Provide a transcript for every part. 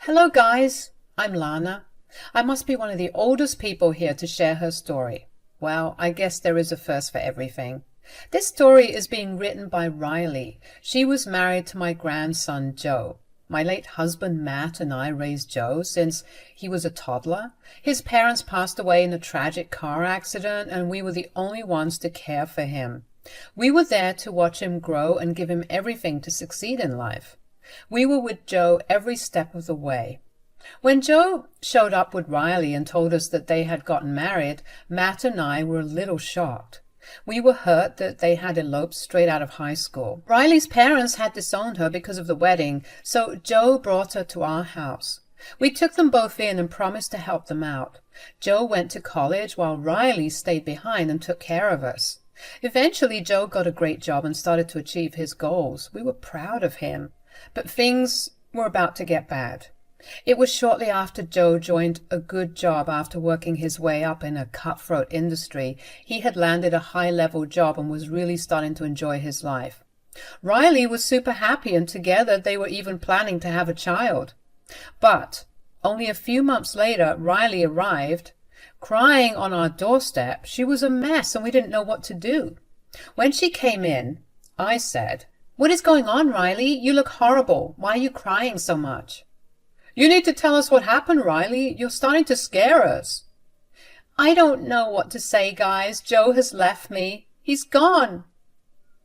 Hello guys, I'm Lana. I must be one of the oldest people here to share her story. Well, I guess there is a first for everything. This story is being written by Riley. She was married to my grandson Joe. My late husband Matt and I raised Joe since he was a toddler. His parents passed away in a tragic car accident and we were the only ones to care for him. We were there to watch him grow and give him everything to succeed in life. We were with Joe every step of the way. When Joe showed up with Riley and told us that they had gotten married, Matt and I were a little shocked. We were hurt that they had eloped straight out of high school. Riley's parents had disowned her because of the wedding, so Joe brought her to our house. We took them both in and promised to help them out. Joe went to college while Riley stayed behind and took care of us. Eventually, Joe got a great job and started to achieve his goals. We were proud of him. But things were about to get bad. It was shortly after Joe joined a good job after working his way up in a cutthroat industry. He had landed a high-level job and was really starting to enjoy his life. Riley was super happy, and together they were even planning to have a child. But only a few months later, Riley arrived, crying on our doorstep. She was a mess and we didn't know what to do. When she came in, I said, "What is going on, Riley? You look horrible. Why are you crying so much?" "You need to tell us what happened, Riley. You're starting to scare us." "I don't know what to say, guys. Joe has left me. He's gone."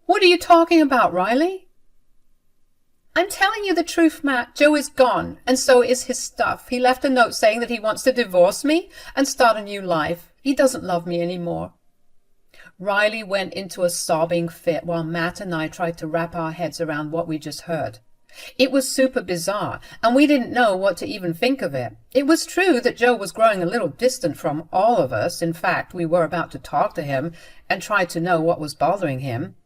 "What are you talking about, Riley?" "I'm telling you the truth, Matt. Joe is gone, and so is his stuff. He left a note saying that he wants to divorce me and start a new life. He doesn't love me anymore." Riley went into a sobbing fit while Matt and I tried to wrap our heads around what we just heard. It was super bizarre, and we didn't know what to even think of it. It was true that Joe was growing a little distant from all of us. In fact, we were about to talk to him and try to know what was bothering him.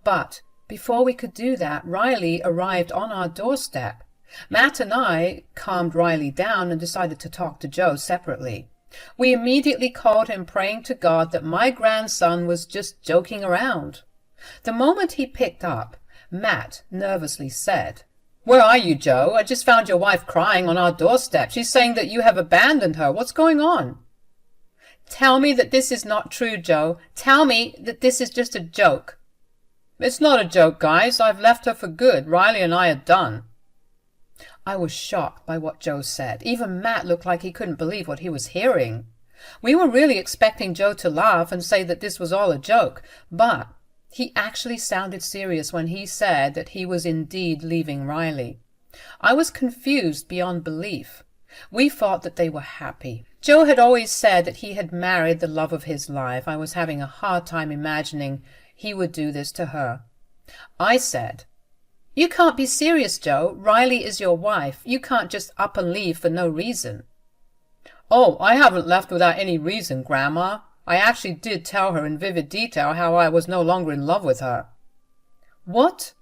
But before we could do that, Riley arrived on our doorstep. Matt and I calmed Riley down and decided to talk to Joe separately. We immediately called him, praying to God that my grandson was just joking around. The moment he picked up, Matt nervously said, "Where are you, Joe? I just found your wife crying on our doorstep. She's saying that you have abandoned her. What's going on?" "Tell me that this is not true, Joe. Tell me that this is just a joke." "It's not a joke, guys. I've left her for good. Riley and I are done." I was shocked by what Joe said. Even Matt looked like he couldn't believe what he was hearing. We were really expecting Joe to laugh and say that this was all a joke, but he actually sounded serious when he said that he was indeed leaving Riley. I was confused beyond belief. We thought that they were happy. Joe had always said that he had married the love of his life. I was having a hard time imagining he would do this to her. I said, "You can't be serious, Joe. Riley is your wife. You can't just up and leave for no reason." "Oh, I haven't left without any reason, Grandma. I actually did tell her in vivid detail how I was no longer in love with her." "What?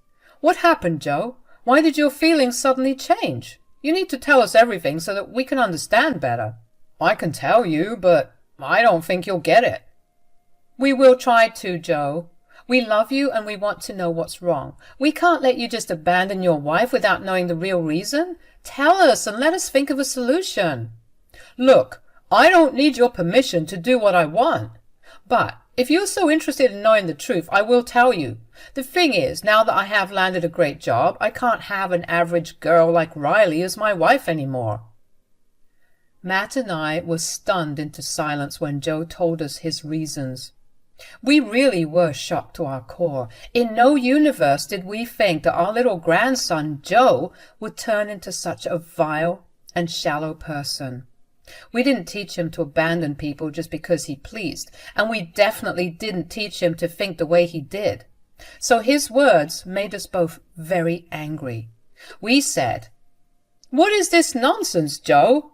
What happened, Joe? Why did your feelings suddenly change? You need to tell us everything so that we can understand better." "I can tell you, but I don't think you'll get it." "We will try to, Joe. We love you and we want to know what's wrong. We can't let you just abandon your wife without knowing the real reason. Tell us and let us think of a solution." "Look, I don't need your permission to do what I want. But if you're so interested in knowing the truth, I will tell you. The thing is, now that I have landed a great job, I can't have an average girl like Riley as my wife anymore." Matt and I were stunned into silence when Joe told us his reasons. We really were shocked to our core. In no universe did we think that our little grandson, Joe, would turn into such a vile and shallow person. We didn't teach him to abandon people just because he pleased, and we definitely didn't teach him to think the way he did. So his words made us both very angry. We said, "What is this nonsense, Joe?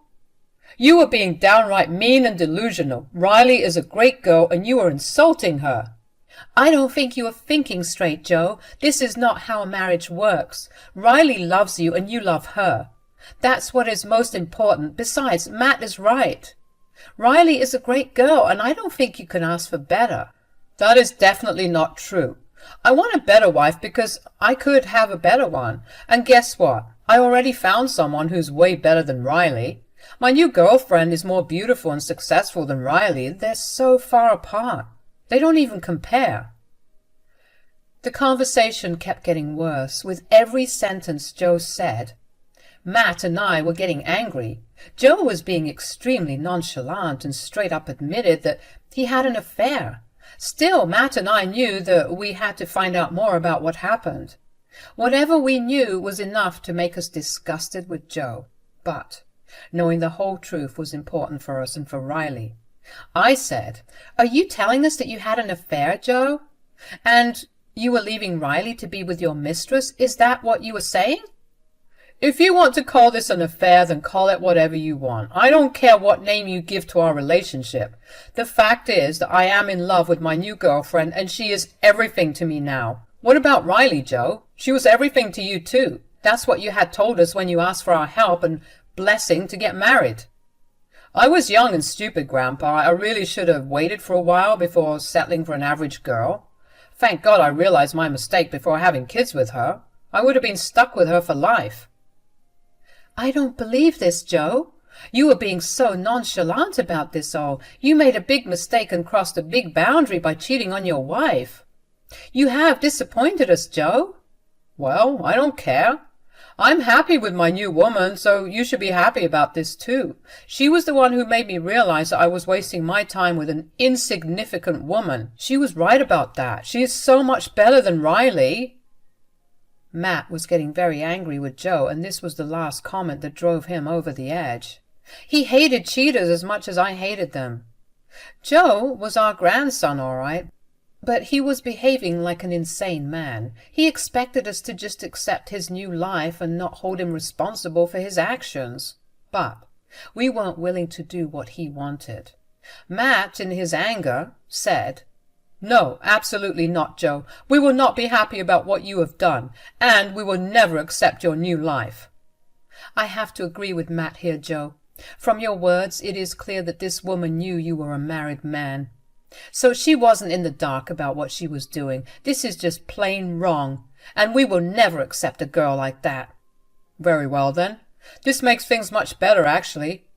You are being downright mean and delusional. Riley is a great girl and you are insulting her." "I don't think you are thinking straight, Joe. This is not how a marriage works. Riley loves you and you love her. That's what is most important. Besides, Matt is right. Riley is a great girl and I don't think you can ask for better." "That is definitely not true. I want a better wife because I could have a better one. And guess what? I already found someone who's way better than Riley. My new girlfriend is more beautiful and successful than Riley. They're so far apart. They don't even compare." The conversation kept getting worse. With every sentence Joe said, Matt and I were getting angry. Joe was being extremely nonchalant and straight up admitted that he had an affair. Still, Matt and I knew that we had to find out more about what happened. Whatever we knew was enough to make us disgusted with Joe. But knowing the whole truth was important for us and for Riley. I said, "Are you telling us that you had an affair, Joe? And you were leaving Riley to be with your mistress? Is that what you were saying?" "If you want to call this an affair, then call it whatever you want. I don't care what name you give to our relationship. The fact is that I am in love with my new girlfriend, and she is everything to me now. What about Riley, Joe? She was everything to you too. That's what you had told us when you asked for our help and blessing to get married." "I was young and stupid, Grandpa. I really should have waited for a while before settling for an average girl. Thank God I realized my mistake before having kids with her. I would have been stuck with her for life." "I don't believe this, Joe. You were being so nonchalant about this all. You made a big mistake and crossed a big boundary by cheating on your wife. You have disappointed us, Joe." "Well, I don't care. I'm happy with my new woman, so you should be happy about this too. She was the one who made me realize that I was wasting my time with an insignificant woman. She was right about that. She is so much better than Riley." Matt was getting very angry with Joe, and this was the last comment that drove him over the edge. He hated cheaters as much as I hated them. Joe was our grandson, all right, but he was behaving like an insane man. He expected us to just accept his new life and not hold him responsible for his actions. But we weren't willing to do what he wanted. Matt, in his anger, said, "No, absolutely not, Joe. We will not be happy about what you have done, and we will never accept your new life." I have to agree with Matt here, Joe. From your words, it is clear that this woman knew you were a married man. So she wasn't in the dark about what she was doing. This is just plain wrong, and we will never accept a girl like that. "Very well, then. This makes things much better, actually.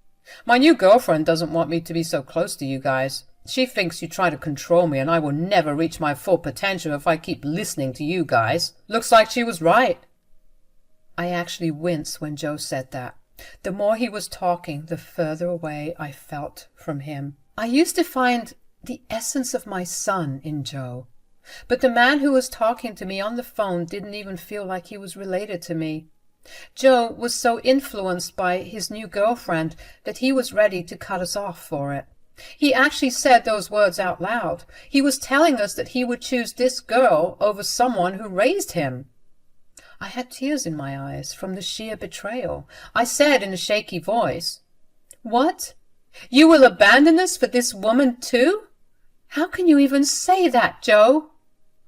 My new girlfriend doesn't want me to be so close to you guys. She thinks you try to control me, and I will never reach my full potential if I keep listening to you guys. Looks like she was right." I actually winced when Joe said that. The more he was talking, the further away I felt from him. I used to find the essence of my son in Joe, but the man who was talking to me on the phone didn't even feel like he was related to me. Joe was so influenced by his new girlfriend that he was ready to cut us off for it. He actually said those words out loud. He was telling us that he would choose this girl over someone who raised him. I had tears in my eyes from the sheer betrayal. I said in a shaky voice, "What? You will abandon us for this woman too? How can you even say that, Joe?"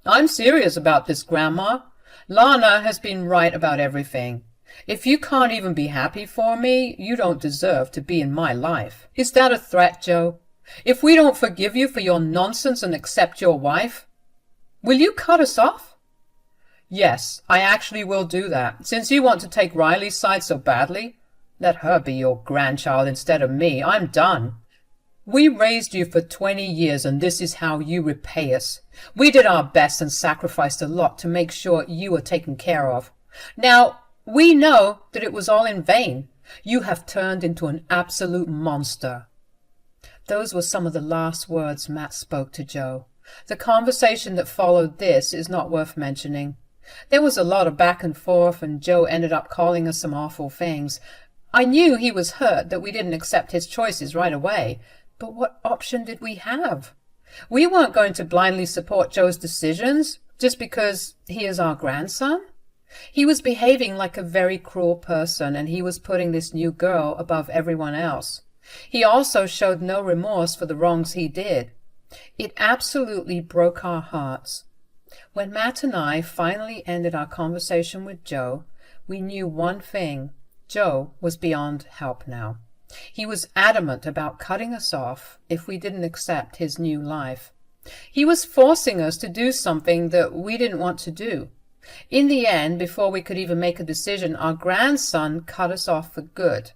"I'm serious about this, Grandma. Lana has been right about everything. If you can't even be happy for me, you don't deserve to be in my life. Is that a threat, Joe? If we don't forgive you for your nonsense and accept your wife, will you cut us off?" "Yes, I actually will do that. Since you want to take Riley's side so badly, let her be your grandchild instead of me. I'm done. We raised you for 20 years, and this is how you repay us. We did our best and sacrificed a lot to make sure you were taken care of. Now, we know that it was all in vain. You have turned into an absolute monster." Those were some of the last words Matt spoke to Joe. The conversation that followed this is not worth mentioning. There was a lot of back and forth, and Joe ended up calling us some awful things. I knew he was hurt that we didn't accept his choices right away, but what option did we have? We weren't going to blindly support Joe's decisions just because he is our grandson. He was behaving like a very cruel person, and he was putting this new girl above everyone else. He also showed no remorse for the wrongs he did. It absolutely broke our hearts. When Matt and I finally ended our conversation with Joe, we knew one thing. Joe was beyond help now. He was adamant about cutting us off if we didn't accept his new life. He was forcing us to do something that we didn't want to do. In the end, before we could even make a decision, our grandson cut us off for good.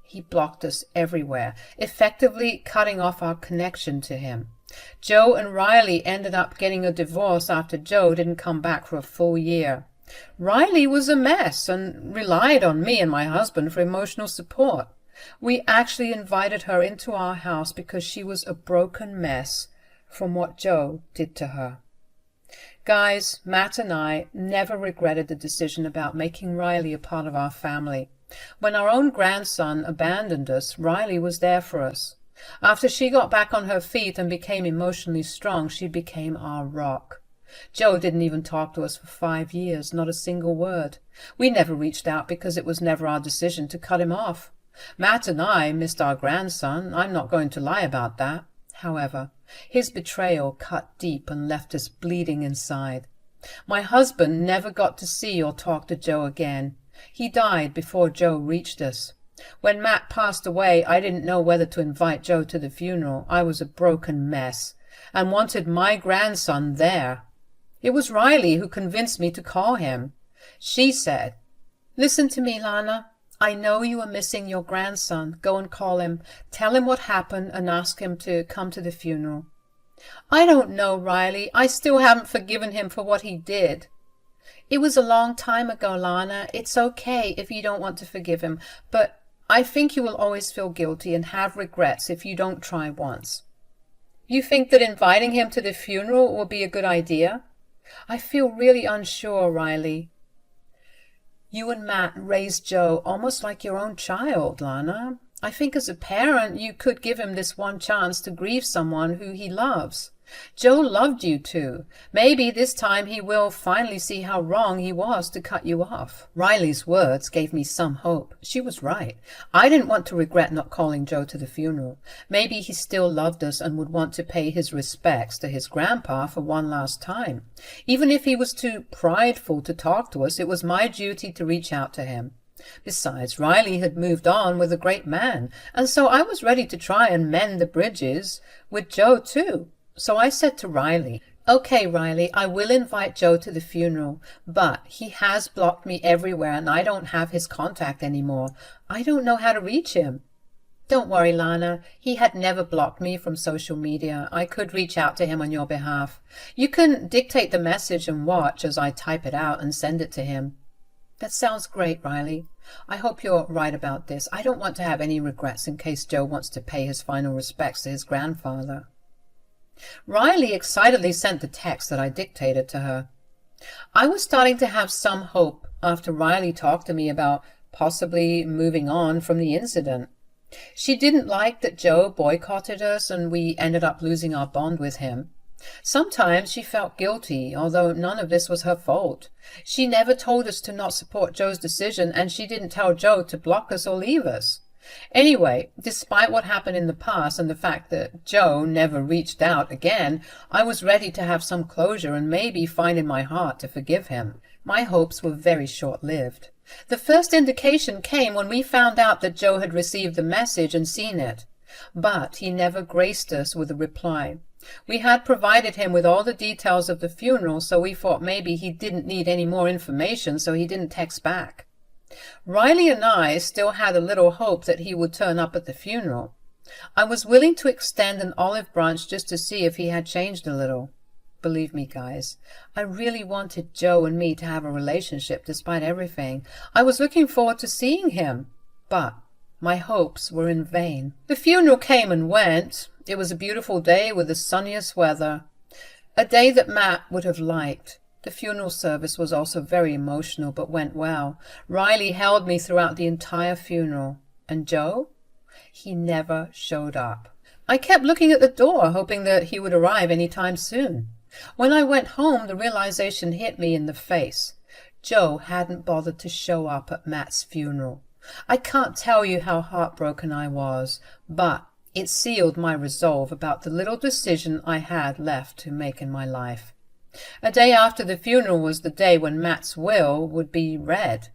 He blocked us everywhere, effectively cutting off our connection to him. Joe and Riley ended up getting a divorce after Joe didn't come back for a full year. Riley was a mess and relied on me and my husband for emotional support. We actually invited her into our house because she was a broken mess from what Joe did to her. Guys, Matt and I never regretted the decision about making Riley a part of our family. When our own grandson abandoned us, Riley was there for us. After she got back on her feet and became emotionally strong, she became our rock. Joe didn't even talk to us for 5 years, not a single word. We never reached out because it was never our decision to cut him off. Matt and I missed our grandson. I'm not going to lie about that. However, his betrayal cut deep and left us bleeding inside. My husband never got to see or talk to Joe again. He died before Joe reached us. When Matt passed away, I didn't know whether to invite Joe to the funeral. I was a broken mess and wanted my grandson there. It was Riley who convinced me to call him. She said, "Listen to me, Lana. I know you are missing your grandson. Go and call him. Tell him what happened and ask him to come to the funeral." "I don't know, Riley. I still haven't forgiven him for what he did." "It was a long time ago, Lana. It's okay if you don't want to forgive him, but I think you will always feel guilty and have regrets if you don't try once." "You think that inviting him to the funeral will be a good idea?" "I feel really unsure, Riley." "You and Matt raised Joe almost like your own child, Lana. I think as a parent you could give him this one chance to grieve someone who he loves. Joe loved you too. Maybe this time he will finally see how wrong he was to cut you off." Riley's words gave me some hope. She was right. I didn't want to regret not calling Joe to the funeral. Maybe he still loved us and would want to pay his respects to his grandpa for one last time. Even if he was too prideful to talk to us, it was my duty to reach out to him. Besides, Riley had moved on with a great man, and so I was ready to try and mend the bridges with Joe too. So I said to Riley, "Okay, Riley, I will invite Joe to the funeral, but he has blocked me everywhere and I don't have his contact anymore. I don't know how to reach him." "Don't worry, Lana. He had never blocked me from social media. I could reach out to him on your behalf. You can dictate the message and watch as I type it out and send it to him." "That sounds great, Riley. I hope you're right about this. I don't want to have any regrets in case Joe wants to pay his final respects to his grandfather." Riley excitedly sent the text that I dictated to her. I was starting to have some hope after Riley talked to me about possibly moving on from the incident. She didn't like that Joe boycotted us and we ended up losing our bond with him. Sometimes she felt guilty, although none of this was her fault. She never told us to not support Joe's decision, and she didn't tell Joe to block us or leave us. Anyway, despite what happened in the past and the fact that Joe never reached out again, I was ready to have some closure and maybe find in my heart to forgive him. My hopes were very short-lived. The first indication came when we found out that Joe had received the message and seen it. But he never graced us with a reply. We had provided him with all the details of the funeral, so we thought maybe he didn't need any more information, so he didn't text back. Riley and I still had a little hope that he would turn up at the funeral. I was willing to extend an olive branch just to see if he had changed a little. Believe me, guys, I really wanted Joe and me to have a relationship despite everything. I was looking forward to seeing him, but my hopes were in vain. The funeral came and went. It was a beautiful day with the sunniest weather, a day that Matt would have liked. The funeral service was also very emotional, but went well. Riley held me throughout the entire funeral. And Joe? He never showed up. I kept looking at the door, hoping that he would arrive any time soon. When I went home, the realization hit me in the face. Joe hadn't bothered to show up at Matt's funeral. I can't tell you how heartbroken I was, but it sealed my resolve about the little decision I had left to make in my life. A day after the funeral was the day when Matt's will would be read.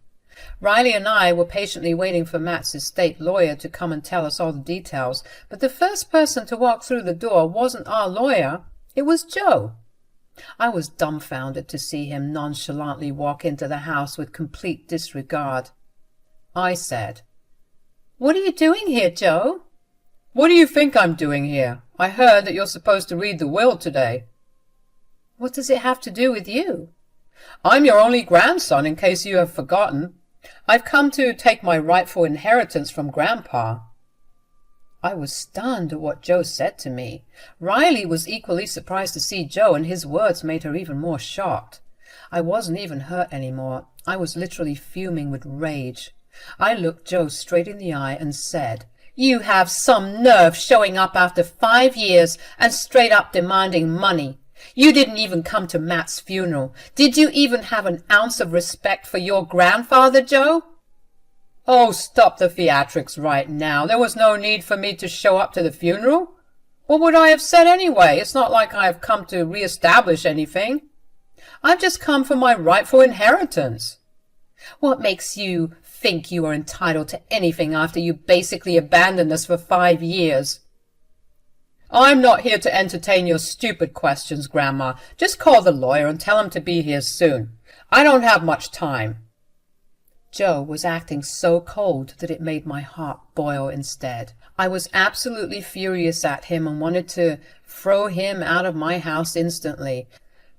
Riley and I were patiently waiting for Matt's estate lawyer to come and tell us all the details, but the first person to walk through the door wasn't our lawyer, it was Joe. I was dumbfounded to see him nonchalantly walk into the house with complete disregard. I said, "What are you doing here, Joe?" "What do you think I'm doing here? I heard that you're supposed to read the will today." "What does it have to do with you?" "I'm your only grandson, in case you have forgotten. I've come to take my rightful inheritance from Grandpa." I was stunned at what Joe said to me. Riley was equally surprised to see Joe, and his words made her even more shocked. I wasn't even hurt anymore. I was literally fuming with rage. I looked Joe straight in the eye and said, "You have some nerve showing up after 5 years and straight up demanding money. You didn't even come to Matt's funeral. Did you even have an ounce of respect for your grandfather, Joe?" "Oh, stop the theatrics right now. There was no need for me to show up to the funeral. What would I have said anyway? It's not like I have come to re-establish anything. I've just come for my rightful inheritance." "What makes you think you are entitled to anything after you basically abandoned us for 5 years?" "I'm not here to entertain your stupid questions, Grandma. Just call the lawyer and tell him to be here soon. I don't have much time." Joe was acting so cold that it made my heart boil instead. I was absolutely furious at him and wanted to throw him out of my house instantly.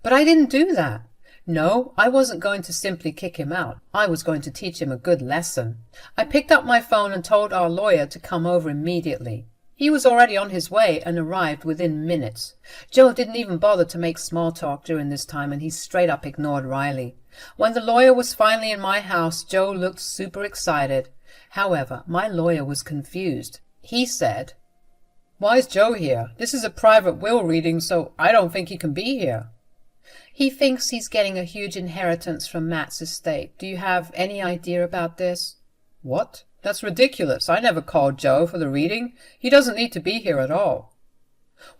But I didn't do that. No, I wasn't going to simply kick him out. I was going to teach him a good lesson. I picked up my phone and told our lawyer to come over immediately. He was already on his way and arrived within minutes. Joe didn't even bother to make small talk during this time, and he straight up ignored Riley. When the lawyer was finally in my house, Joe looked super excited. However, my lawyer was confused. He said, "Why is Joe here? This is a private will reading, so I don't think he can be here." "He thinks he's getting a huge inheritance from Matt's estate. Do you have any idea about this?" "What? That's ridiculous. I never called Joe for the reading. He doesn't need to be here at all."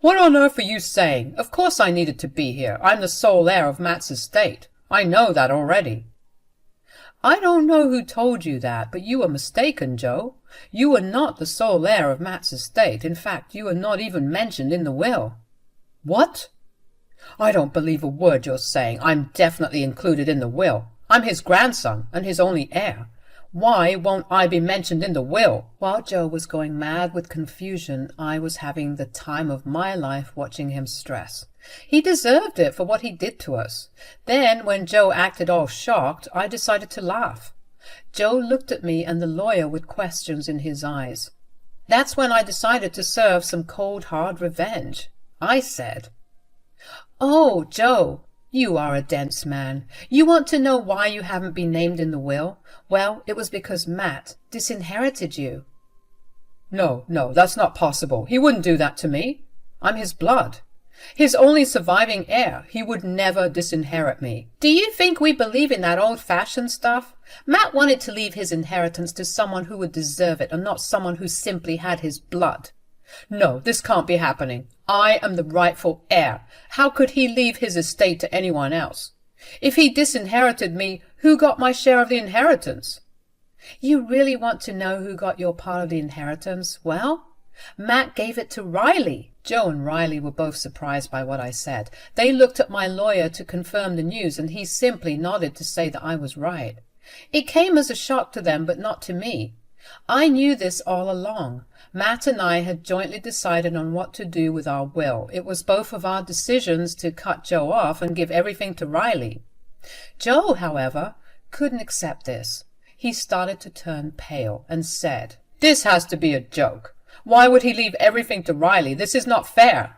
"What on earth are you saying? Of course I needed to be here. I'm the sole heir of Matt's estate. I know that already." "I don't know who told you that, but you are mistaken, Joe. You are not the sole heir of Matt's estate. In fact, you are not even mentioned in the will." "What? I don't believe a word you're saying. I'm definitely included in the will. I'm his grandson and his only heir. Why won't I be mentioned in the will?" While Joe was going mad with confusion, I was having the time of my life watching him stress. He deserved it for what he did to us. Then, when Joe acted all shocked, I decided to laugh. Joe looked at me and the lawyer with questions in his eyes. That's when I decided to serve some cold, hard revenge. I said, "Oh, Joe, you are a dense man. You want to know why you haven't been named in the will? Well, it was because Matt disinherited you." No, that's not possible. He wouldn't do that to me. I'm his blood. His only surviving heir. He would never disinherit me." "Do you think we believe in that old-fashioned stuff? Matt wanted to leave his inheritance to someone who would deserve it and not someone who simply had his blood." "No, this can't be happening. I am the rightful heir. How could he leave his estate to anyone else? If he disinherited me, who got my share of the inheritance?" "You really want to know who got your part of the inheritance? Well, Matt gave it to Riley." Joe and Riley were both surprised by what I said. They looked at my lawyer to confirm the news, and he simply nodded to say that I was right. It came as a shock to them, but not to me. I knew this all along. Matt and I had jointly decided on what to do with our will. It was both of our decisions to cut Joe off and give everything to Riley. Joe, however, couldn't accept this. He started to turn pale and said, "This has to be a joke. Why would he leave everything to Riley? This is not fair."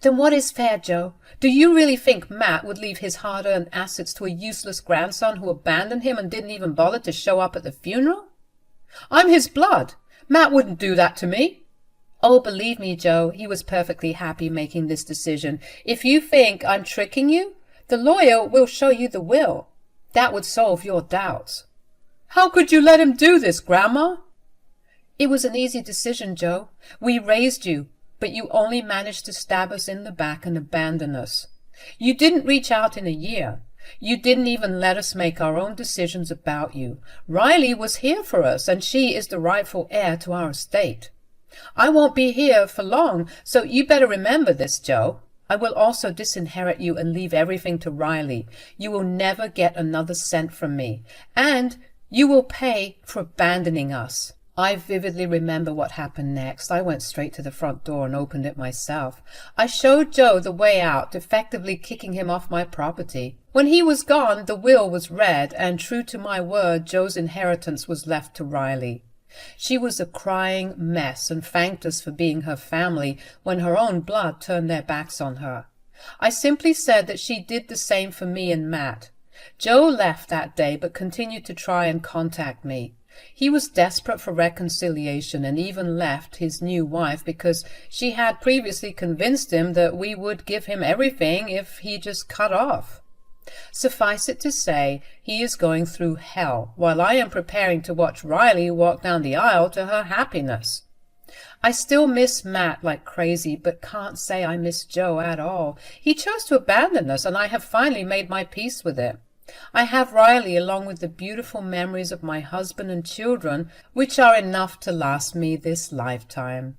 "Then what is fair, Joe? Do you really think Matt would leave his hard-earned assets to a useless grandson who abandoned him and didn't even bother to show up at the funeral?" "I'm his blood. Matt wouldn't do that to me." "Oh, believe me, Joe, he was perfectly happy making this decision. If you think I'm tricking you, the lawyer will show you the will. That would solve your doubts." "How could you let him do this, Grandma?" "It was an easy decision, Joe. We raised you, but you only managed to stab us in the back and abandon us. You didn't reach out in a year. You didn't even let us make our own decisions about you. Riley was here for us, and she is the rightful heir to our estate. I won't be here for long, so you better remember this, Joe. I will also disinherit you and leave everything to Riley. You will never get another cent from me, and you will pay for abandoning us." I vividly remember what happened next. I went straight to the front door and opened it myself. I showed Joe the way out, effectively kicking him off my property. When he was gone, the will was read, and true to my word, Joe's inheritance was left to Riley. She was a crying mess and thanked us for being her family when her own blood turned their backs on her. I simply said that she did the same for me and Matt. Joe left that day but continued to try and contact me. He was desperate for reconciliation and even left his new wife because she had previously convinced him that we would give him everything if he just cut off. Suffice it to say, he is going through hell, while I am preparing to watch Riley walk down the aisle to her happiness. I still miss Matt like crazy, but can't say I miss Joe at all. He chose to abandon us, and I have finally made my peace with it. I have Riley along with the beautiful memories of my husband and children, which are enough to last me this lifetime.